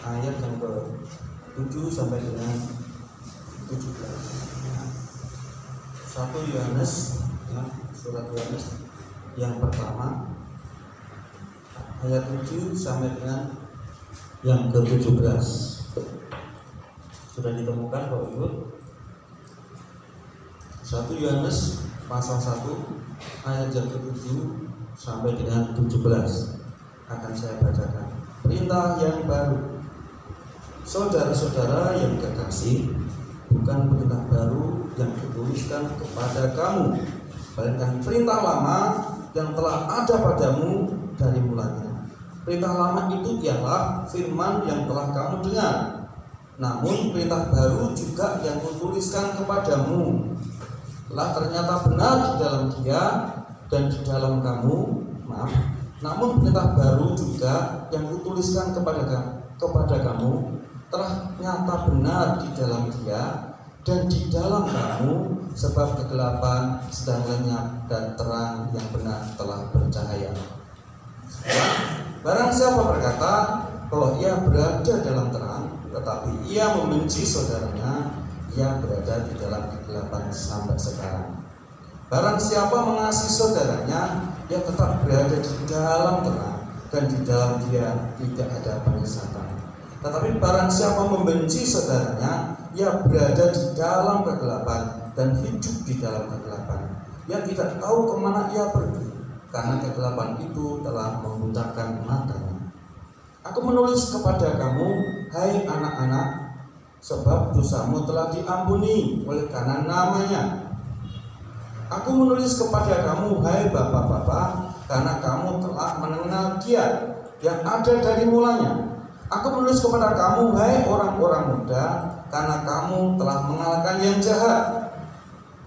ayat yang ke-7 sampai dengan 17. 1 Yohanes, ya, surat Yohanes yang pertama ayat 7 sampai dengan yang ke-17. Sudah ditemukan Bapak Ibu? 1 Yohanes pasal 1 ayat yang ke-7 sampai dengan 17 akan saya bacakan. Perintah yang baru. Saudara-saudara yang kekasih, bukan perintah baru yang dituliskan kepada kamu, melainkan perintah lama yang telah ada padamu dari mulanya. Perintah lama itu ialah firman yang telah kamu dengar. Namun perintah baru juga yang kutuliskan kepadamu, telah ternyata benar di dalam Dia dan di dalam kamu. Namun perintah baru juga yang kutuliskan kepada kamu telah nyata benar di dalam Dia dan di dalam kamu, sebab kegelapan sedang lenyap dan terang yang benar telah bercahaya. Barang siapa berkata bahwa ia berada dalam terang, tetapi ia membenci saudaranya, ia berada di dalam kegelapan sampai sekarang. Barang siapa mengasihi saudaranya, ia tetap berada di dalam terang, dan di dalam dia tidak ada penyesatan. Tetapi barang siapa membenci saudaranya, ia berada di dalam kegelapan dan hidup di dalam kegelapan. Ia tidak tahu kemana ia pergi, karena kegelapan itu telah membutakan matanya. Aku menulis kepada kamu, hai anak-anak, sebab dosamu telah diampuni oleh karena namanya. Aku menulis kepada kamu, hai bapak-bapak, karena kamu telah mengenal Dia yang ada dari mulanya. Aku menulis kepada kamu, hai orang-orang muda, karena kamu telah mengalahkan yang jahat.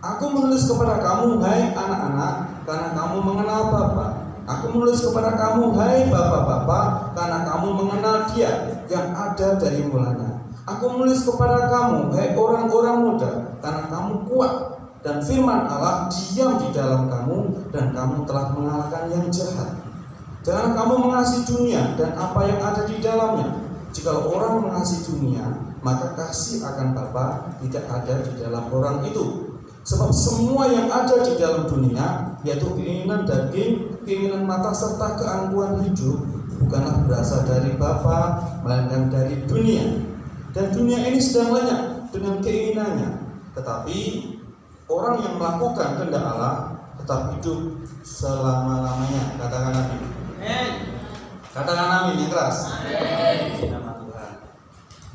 Aku menulis kepada kamu, hai anak-anak, karena kamu mengenal Bapa. Aku menulis kepada kamu, hai bapak-bapak, karena kamu mengenal Dia yang ada dari mulanya. Aku menulis kepada kamu, hai orang-orang muda, karena kamu kuat dan firman Allah diam di dalam kamu, dan kamu telah mengalahkan yang jahat. Jangan kamu mengasihi dunia dan apa yang ada di dalamnya. Jika orang mengasihi dunia, maka kasih akan Bapa tidak ada di dalam orang itu. Sebab semua yang ada di dalam dunia, yaitu keinginan daging, keinginan mata, serta keangkuhan hidup, bukanlah berasal dari Bapa, melainkan dari dunia. Dan dunia ini sedang lenyap dengan keinginannya. Tetapi orang yang melakukan kehendak Allah tetap hidup selama-lamanya. Katakan amin. Katakan amin yang keras. Nama Tuhan.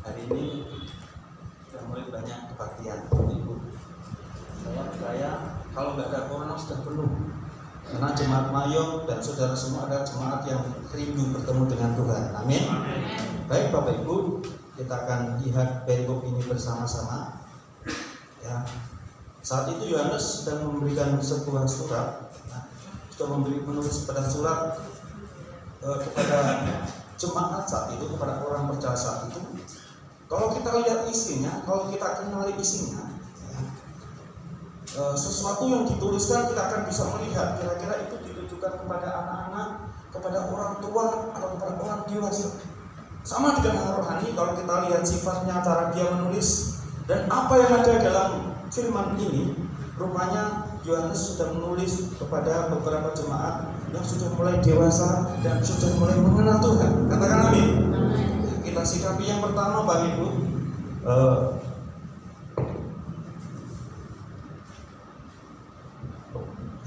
Hari ini sudah mulai banyak kebaktian. Saya percaya kalau nggak ada corona sudah penuh. Karena jemaat Mayong dan saudara semua adalah jemaat yang rindu bertemu dengan Tuhan. Amin. Baik Bapak Ibu, kita akan lihat perikop ini bersama-sama. Ya. Saat itu Yohanes sedang memberikan sebuah surat, sudah menulis pada surat kepada jemaat saat itu, kepada orang percaya saat itu. Kalau kita lihat isinya, kalau kita kenali isinya, sesuatu yang dituliskan kita akan bisa melihat kira-kira itu ditujukan kepada anak-anak, kepada orang tua, atau kepada orang dewasa. Sama dengan rohani, kalau kita lihat sifatnya, cara dia menulis, dan apa yang ada dalam firman ini, rupanya Yohanes sudah menulis kepada beberapa jemaat yang sudah mulai dewasa dan sudah mulai mengenal Tuhan. Katakan amin. Kita sikapi yang pertama, Bapak Ibu.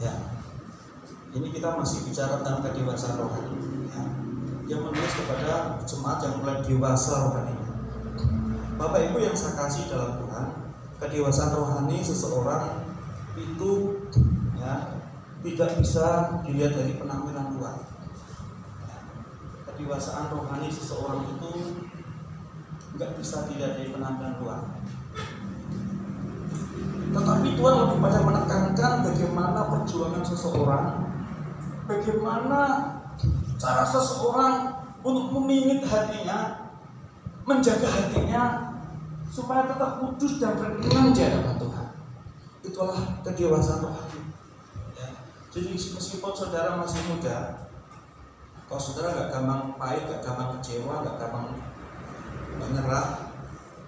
Ya, ini kita masih bicara tentang kedewasaan rohani. Ya. Yang menulis kepada jemaat yang mulai dewasa rohani. Bapak Ibu yang saya kasih dalam Tuhan, kedewasaan rohani seseorang itu ya tidak bisa dilihat dari penampilan luar. Kedewasaan rohani seseorang itu nggak bisa dilihat dari penampilan luar. Tetapi Tuhan lebih pada menekankan bagaimana perjuangan seseorang, bagaimana cara seseorang untuk memingit hatinya, menjaga hatinya supaya tetap kudus dan berkenan di hadapan Tuhan. Itulah kedewasaan rohani. Ya. Jadi meskipun saudara masih muda, kalau saudara nggak gampang pahit, nggak gampang kecewa, nggak gampang menyerah,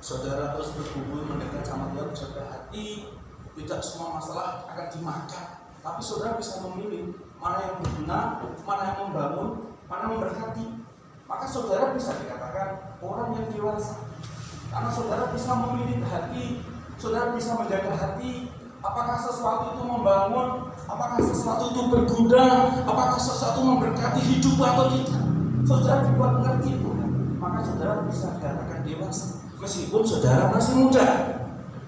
saudara terus bergumul mendekat sama Tuhan, jaga hati. Tidak semua masalah akan dimakan, tapi saudara bisa memilih mana yang berguna, mana yang membangun, mana yang memberkati. Maka saudara bisa dikatakan orang yang dewasa, karena saudara bisa memilih hati, saudara bisa menjaga hati. Apakah sesuatu itu membangun, apakah sesuatu itu berguna, apakah sesuatu memberkati hidup atau tidak. Saudara dibuat mengerti itu, maka saudara bisa dikatakan dewasa, meskipun saudara masih muda.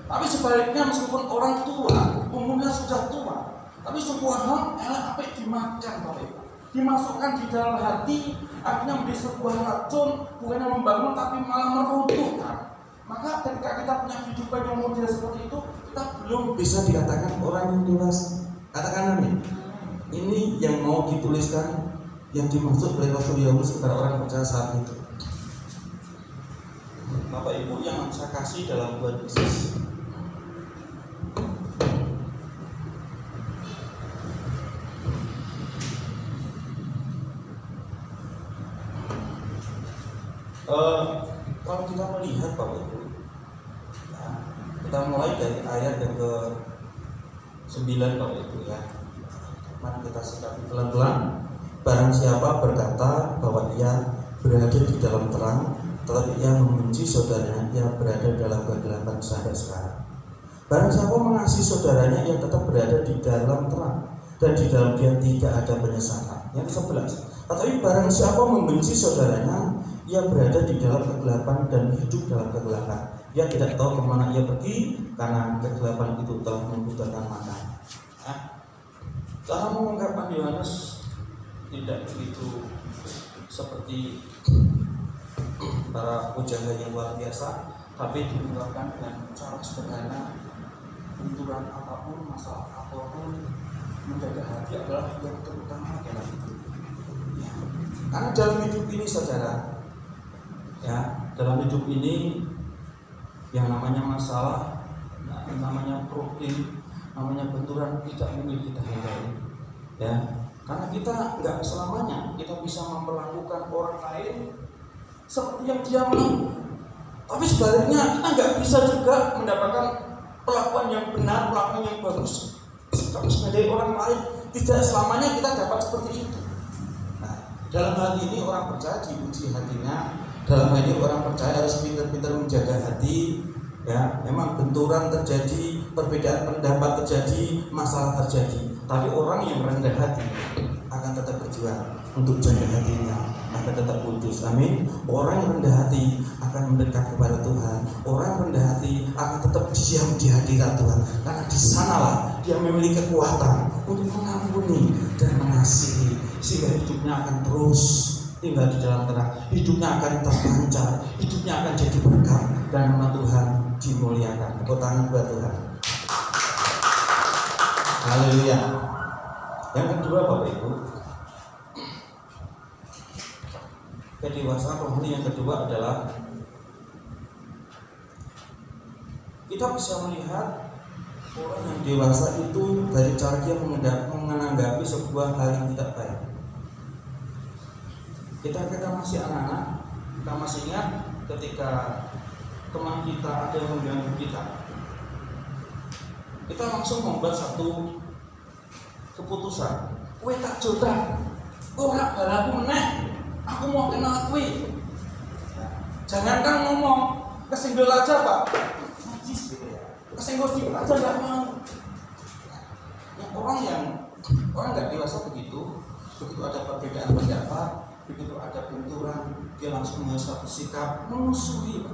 Tapi sebaliknya, meskipun orang tua, umurnya sudah tua, tapi sebuah hal elak apa dimakan, Bapak Ibu, dimasukkan di dalam hati, akhirnya menjadi sebuah racun, bukannya membangun tapi malah meruntuhkan. Maka ketika kita punya kehidupan yang model seperti itu, kita belum bisa dikatakan orang yang dewasa. Katakan amin. Ini yang mau dituliskan, yang dimaksud oleh Rasul Yohanes kepada orang percaya saat itu. Bapak Ibu yang saya kasih dalam Tuhan Yesus, kalau kita melihat Bapak Ibu, ya, kita mulai dari ayat yang ke-9 Bapak Ibu ya. Mari kita sikapi pelan-pelan. Barang siapa berkata bahwa ia berada di dalam terang, tetapi ia membenci saudaranya, ia berada dalam kegelapan sampai sekarang. Barang siapa mengasihi saudaranya, ia tetap berada di dalam terang, dan di dalam dia tidak ada penyesalan. Yang ke-11. Tetapi barang siapa membenci saudaranya, ia berada di dalam kegelapan dan hidup dalam kegelapan. Ia tidak tahu kemana ia pergi, karena kegelapan itu telah membutakan mata. Cara mengungkapkan Yohanes tidak begitu seperti para pujangga yang luar biasa, tapi diungkapkan dengan cara sederhana. Benturan apapun, masalah apapun, menjaga hati adalah yang terutama dalam hidup. Ya. Karena dalam hidup ini saudara, ya, dalam hidup ini yang namanya masalah, namanya problem, namanya benturan tidak mungkin kita hindari, ya. Karena kita nggak selamanya kita bisa memperlakukan orang lain seperti yang dia mau. Tapi sebaliknya kita nggak bisa juga mendapatkan perlakuan yang benar, perlakuan yang bagus sebagai orang lain. Tidak selamanya kita dapat seperti itu. Nah, dalam hal ini orang percaya diuji hatinya. Dalam hal ini orang percaya harus pintar-pintar menjaga hati. Ya, memang benturan terjadi, perbedaan pendapat terjadi, masalah terjadi. Tapi orang yang rendah hati akan tetap berjuang untuk jaga hatinya, akan tetap kudus. Amin. Orang yang rendah hati akan mendekat kepada Tuhan. Orang yang rendah hati akan tetap diam di hadirat Tuhan, karena di sanalah dia memiliki kekuatan untuk mengampuni dan mengasihi, sehingga hidupnya akan terus tinggal di dalam terang. Hidupnya akan terpancar, hidupnya akan jadi berkat, dan nama Tuhan dimuliakan. Tepuk tangan buat Tuhan. Haleluya. Yang kedua Bapak Ibu, kedewasaan rohani yang kedua adalah kita bisa melihat orang yang dewasa itu dari cara dia menanggapi sebuah hal yang tidak baik. Kita masih anak-anak, kita masih ingat ketika teman kita ada yang mengganggu kita langsung membuat satu keputusan. Kowe tak jodoh, ora balaku meneh, aku mau kenal kowe. Jangankan ngomong, kesenggol aja Pak. Najis gitu ya. Kesenggol sedikit aja nggak mau. Yang orang nggak dewasa begitu ada perbedaan pendapat, begitu ada benturan, dia langsung mengambil satu sikap memusuhi.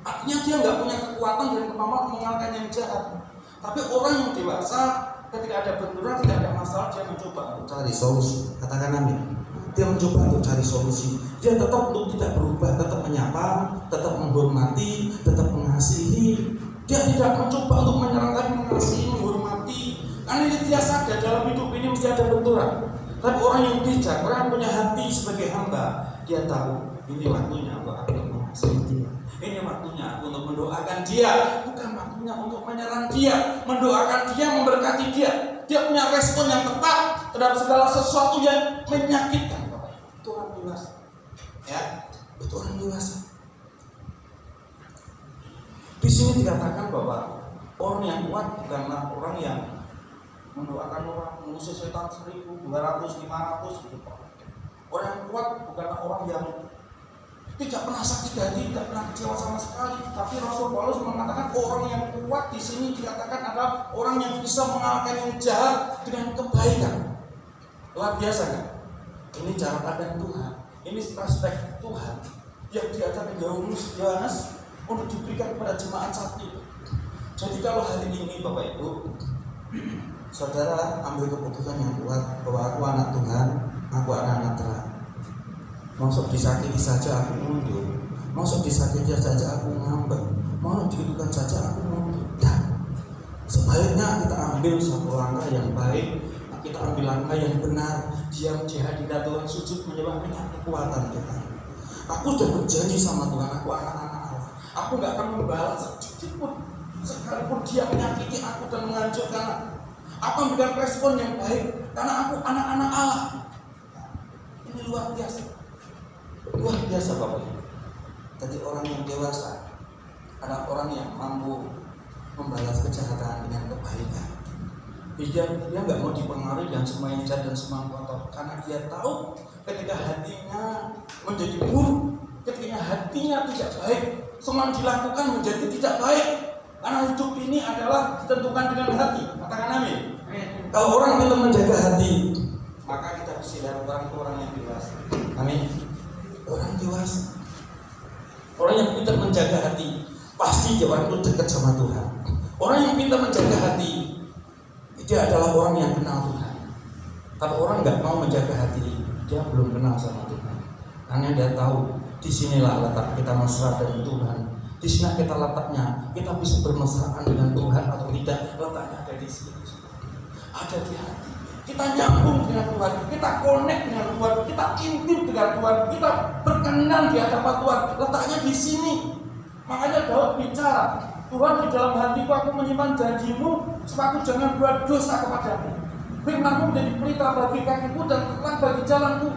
Artinya dia nggak punya kekuatan dan kemampuan mengalahkan yang jahat. Tapi orang yang dewasa, ketika ada benturan, tidak ada masalah, dia mencoba untuk cari solusi. Katakan amin. Dia mencoba untuk cari solusi. Dia tetap untuk tidak berubah, tetap menyapa, tetap menghormati, tetap mengasihi. Dia tidak mencoba untuk menyerang, tapi mengasihi, menghormati. Karena dia sadar dalam hidup ini mesti ada benturan. Tapi orang yang bijak, orang yang punya hati sebagai hamba, dia tahu ini waktunya untuk mengasihi dia. Ini waktunya untuk mendoakan dia, bukan waktunya untuk menyerang dia. Mendoakan dia, memberkati dia. Dia punya respon yang tepat terhadap segala sesuatu yang menyakitkan. Itu orang dewasa. Ya, Itu orang dewasa. Di sini dikatakan bahwa orang yang kuat bukanlah orang yang mendoakan orang mengusir setan 1.000, 200, 500 gitu. Orang yang kuat bukanlah orang yang tidak pernah sakit hati, tidak pernah kecewa sama sekali. Tapi Rasul Paulus mengatakan orang yang kuat di sini dikatakan adalah orang yang bisa mengalahkan yang jahat dengan kebaikan. Luar biasa kan? Ini cara pandang Tuhan. Ini perspektif Tuhan yang diajarkan Yohanes untuk diberikan kepada jemaat saat itu. Jadi kalau hari ini Bapak Ibu, saudara ambil keputusan yang kuat bahwa aku anak Tuhan, aku anak terang. Masuk disakiti saja aku mundur, masuk disakiti saja aku ngambek, mau dihidupkan saja aku mundur. Dan sebaliknya kita ambil satu langkah yang baik, kita ambil langkah yang benar, diam di hadirat Tuhan, sujud menyembah dengan kekuatan kita. Aku sudah berjanji sama Tuhan, aku anak-anak Allah. Aku gak akan membalas sedikit pun, sekalipun dia menyakiti aku dan menghancurkan aku. Aku memberikan respon yang baik karena aku anak-anak Allah. Ini luar biasa. Luar biasa Bapak Ibu. Jadi orang yang dewasa adalah orang yang mampu membalas kejahatan dengan kebaikan. Dia nggak mau dipengaruhi dan semua yang jahat dan semua yang kotor, karena dia tahu ketika hatinya menjadi buruk, ketika hatinya tidak baik, semua yang dilakukan menjadi tidak baik. Karena hidup ini adalah ditentukan dengan hati. Katakan amin. Kalau orang itu menjaga hati, maka kita bisa lihat orang yang dewasa. Amin. Orang dewasa, orang yang pintar menjaga hati, pasti dia orang itu dekat sama Tuhan. Orang yang pintar menjaga hati, dia adalah orang yang kenal Tuhan. Kalau orang nggak mau menjaga hati, dia belum kenal sama Tuhan. Karena dia tahu, disinilah letak kita mesra dengan Tuhan. Di sini kita letaknya, kita bisa bermesraan dengan Tuhan atau tidak, letaknya ada di sini. Ada di hati. Kita nyambung dengan Tuhan, kita connect dengan Tuhan, kita intim dengan Tuhan, kita berkenan di hadapan Tuhan. Letaknya di sini. Makanya Daud bicara, Tuhan di dalam hatiku aku menyimpan janjimu, supaya aku jangan buat dosa kepadamu. Firman-Mu menjadi pelita bagi kakiku dan terang bagi jalanku.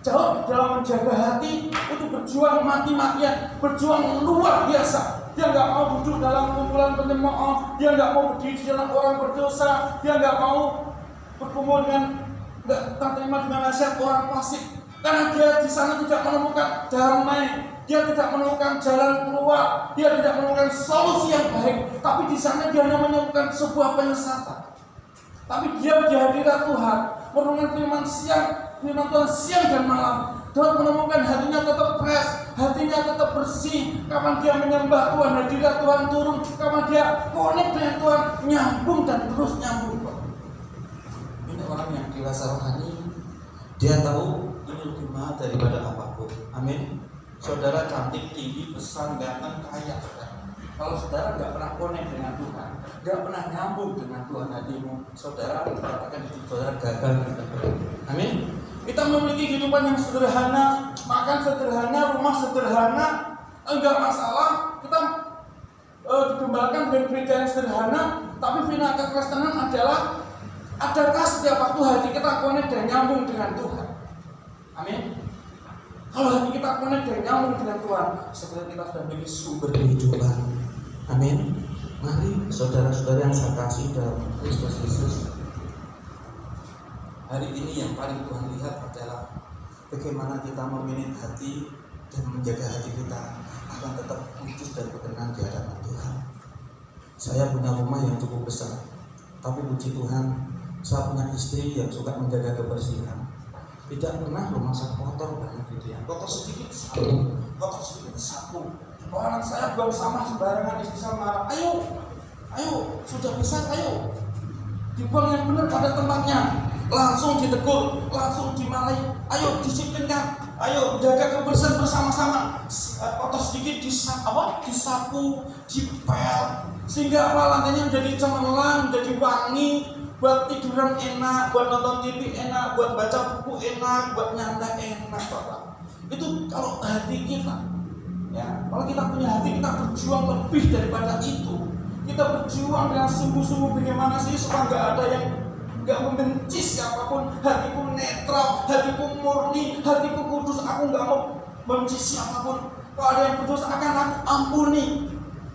Daud dalam menjaga hati untuk berjuang mati-matian, berjuang luar biasa. Dia nggak mau duduk dalam kumpulan penyemooh, dia nggak mau berdiri di jalan orang berdosa, dia nggak mau berkumpul dengan nggak terima dengan nasihat orang fasik, karena dia di sana tidak menemukan damai, dia tidak menemukan jalan keluar, dia tidak menemukan solusi yang baik, tapi di sana dia hanya menemukan sebuah penyesatan. Tapi dia di hadirat Tuhan merenungkan firman Tuhan siang dan malam. Daud menemukan hatinya tetap fresh, hatinya tetap bersih. Kapan dia menyembah Tuhan, hadirat Tuhan turun. Kapan dia connect dengan Tuhan, nyambung dan terus nyambung. Orang yang dewasa rohani, dia tahu ini lebih mahal daripada apapun. Amin. Saudara cantik, tinggi, besar, ganteng, kaya. Kalau saudara nggak pernah connect dengan Tuhan, nggak pernah nyambung dengan Tuhan hatimu, saudara akan hidup saudara gagal. Amin. Kita memiliki kehidupan yang sederhana, makan sederhana, rumah sederhana, enggak masalah. Kita digembalakan dengan gereja yang sederhana, tapi final kekristenan adalah adakah setiap waktu hati kita connect dan nyambung dengan Tuhan? Amin. Kalau hati kita connect dan nyambung dengan Tuhan, sebenarnya kita sudah memiliki sumber kehidupan. Amin. Mari saudara-saudara yang saya kasih dalam Kristus Yesus, hari ini yang paling Tuhan lihat adalah bagaimana kita memilih hati dan menjaga hati kita akan tetap kudus dan berkenan di hadapan Tuhan. Saya punya rumah yang cukup besar, tapi puji Tuhan, saya punya istri yang suka menjaga kebersihan. Tidak pernah rumah saya kotor banget gitu ya. Kotor sedikit sapu, kotor sedikit sapu. Orang saya buang sampah sembarangan, istri saya marah. Ayo, sudah besar, ayo dibuang yang benar pada tempatnya. Langsung ditegur, langsung dimarahi. Ayo disiplinkan, ayo jaga kebersihan bersama-sama. Kotor sedikit disapu, dipel, sehingga lantainya menjadi cemerlang, menjadi wangi. Buat tiduran enak, buat nonton TV enak, buat baca buku enak, buat nyantai enak, Bapak. Itu kalau hati kita, ya. Kalau kita punya hati, kita berjuang lebih daripada itu. Kita berjuang dengan sungguh-sungguh bagaimana sih supaya nggak ada yang nggak membenci siapapun. Hatiku netral, hatiku murni, hatiku kudus. Aku nggak mau membenci siapapun. Kalau ada yang berdosa akan aku ampuni.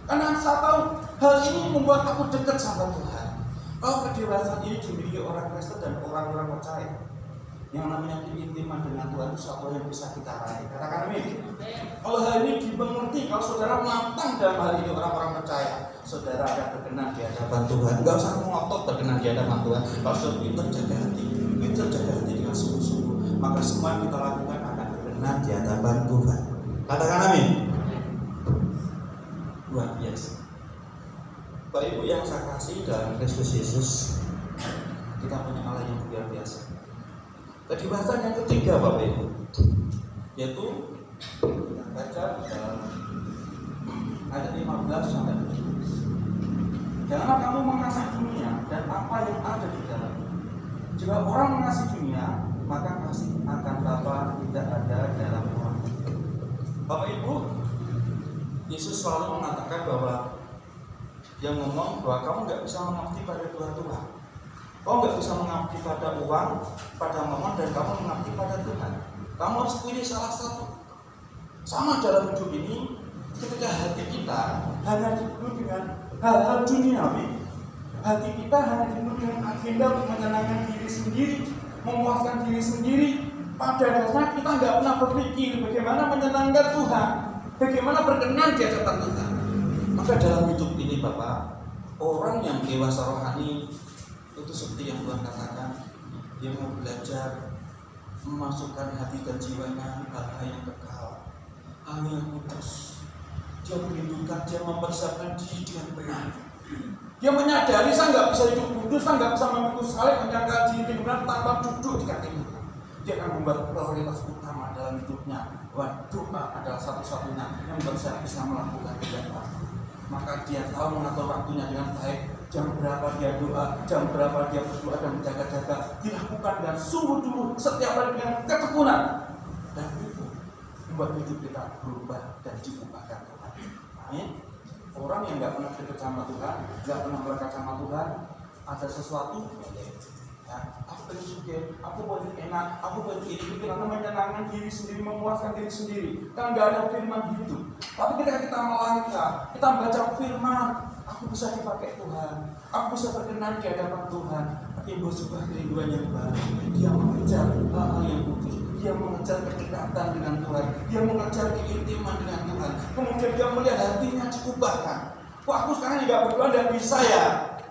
Karena saya tahu hal ini membuat aku dekat sama Tuhan. Kalau kedewasaan ini dimiliki orang Kristen dan orang-orang percaya, yang namanya keintiman dengan Tuhan itu sesuatu yang bisa kita raih. Katakan amin. Kalau hal ini dimengerti, kalau saudara matang dalam hal ini orang-orang percaya, saudara akan berkenan di hadapan Tuhan. Enggak usah ngotot berkenan di hadapan Tuhan. Kalau saudara pintar jaga hati dengan sungguh-sungguh, maka semua yang kita lakukan akan berkenan di hadapan Tuhan. Katakan amin. Luar biasa. Bapak Ibu yang saya kasih dalam Kristus Yesus, kita punya Allah yang luar biasa. Kedewasaan yang ketiga Bapak Ibu, yaitu kita baca dalam ayat 15 sampai 17. Janganlah kamu mengasihi dunia dan apa yang ada di dalamnya. Jika orang mengasihi dunia, maka kasih akan Bapa tidak ada dalam orang. Bapak Ibu, Yesus selalu mengatakan bahwa dia ngomong bahwa kamu nggak bisa mengabdi pada dua Tuhan. Kamu nggak bisa mengabdi pada uang, pada mamon, dan kamu mengabdi pada Tuhan. Kamu harus pilih salah satu. Sama dalam hidup ini, ketika hati kita hanya dipenuhi dengan hal-hal duniawi, hati kita hanya dipenuhi dengan agenda untuk menyenangkan diri sendiri, memuaskan diri sendiri. Pada dasarnya kita nggak pernah berpikir bagaimana menyenangkan Tuhan, bagaimana berkenan di hadapan Tuhan. Maka dalam hidup ini Bapak, orang yang dewasa rohani itu seperti yang Tuhan katakan, dia mau belajar memasukkan hati dan jiwanya hal-hal yang kekal, hal yang kudus. Dia merindukan, dia mempersiapkan diri dengan benar. Dia menyadari saya nggak bisa hidup kudus, saya nggak bisa memikul salib, menyangkal diri dengan benar tanpa duduk di kaki Tuhan. Dia akan membuat prioritas utama dalam hidupnya bahwa doa adalah satu-satunya yang bisa melakukan kegiatan. Maka dia tahu mengatur waktunya dengan baik. Jam berapa dia doa, jam berapa dia berdoa dan menjaga-jaga, dilakukan dengan sungguh-sungguh setiap hari dengan ketekunan. Dan itu membuat hidup kita berubah dan diubahkan Tuhan. Amin. Orang yang nggak pernah dekat sama Tuhan, nggak pernah melekat sama Tuhan, ada sesuatu ya, aku pengen suka, aku pengen enak, aku pengen ini, karena menyenangkan diri sendiri, memuaskan diri sendiri. Kan nggak ada firman hidup. Tapi ketika kita melangkah, kita membaca firman, aku bisa dipakai Tuhan, aku bisa berkenan di hadapan Tuhan. Timbul sebuah kerinduan yang baru. Dia mengejar hal-hal yang kudus, dia mengejar kedekatan dengan Tuhan, dia mengejar keintiman dengan Tuhan. Kemudian dia melihat hatinya diubahkan. Kok aku sekarang nggak berdoa dan bisa ya?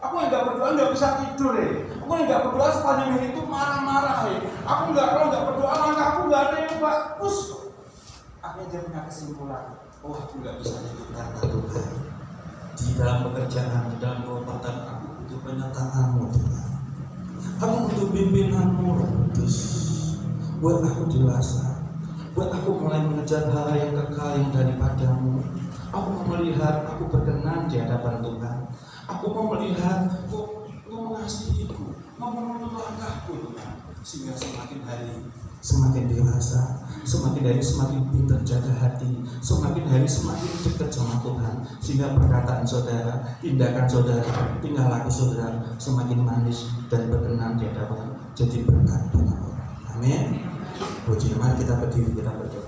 Aku yang nggak berdoa nggak bisa tidur ya. Aku yang nggak berdoa sepanjang hari itu marah-marah ya. Aku nggak, kalau nggak berdoa langkah aku nggak ada yang bagus. Akhirnya dia punya kesimpulan, oh aku nggak bisa hidup tanpa Tuhan. Di dalam pekerjaan, di dalam perobatan, aku butuh penyertaan-Mu Tuhan. Aku butuh pimpinanmu Roh Kudus. Buat aku dewasa, buat aku mulai mengejar hal yang kekal yang daripadamu. Aku mau melihat aku berkenan di hadapan Tuhan. Aku mau melihat kok Engkau mengasihiku, mau menuntut langkahku Tuhan. Sehingga semakin hari semakin dewasa, semakin hari semakin pintar jaga hati, semakin hari semakin dekat sama Tuhan. Sehingga perkataan saudara, tindakan saudara, tingkah laku saudara semakin manis dan berkenan di hadapan, jadi berkat banyak orang. Amin. Puji Tuhan, kita berdiri, kita berdoa.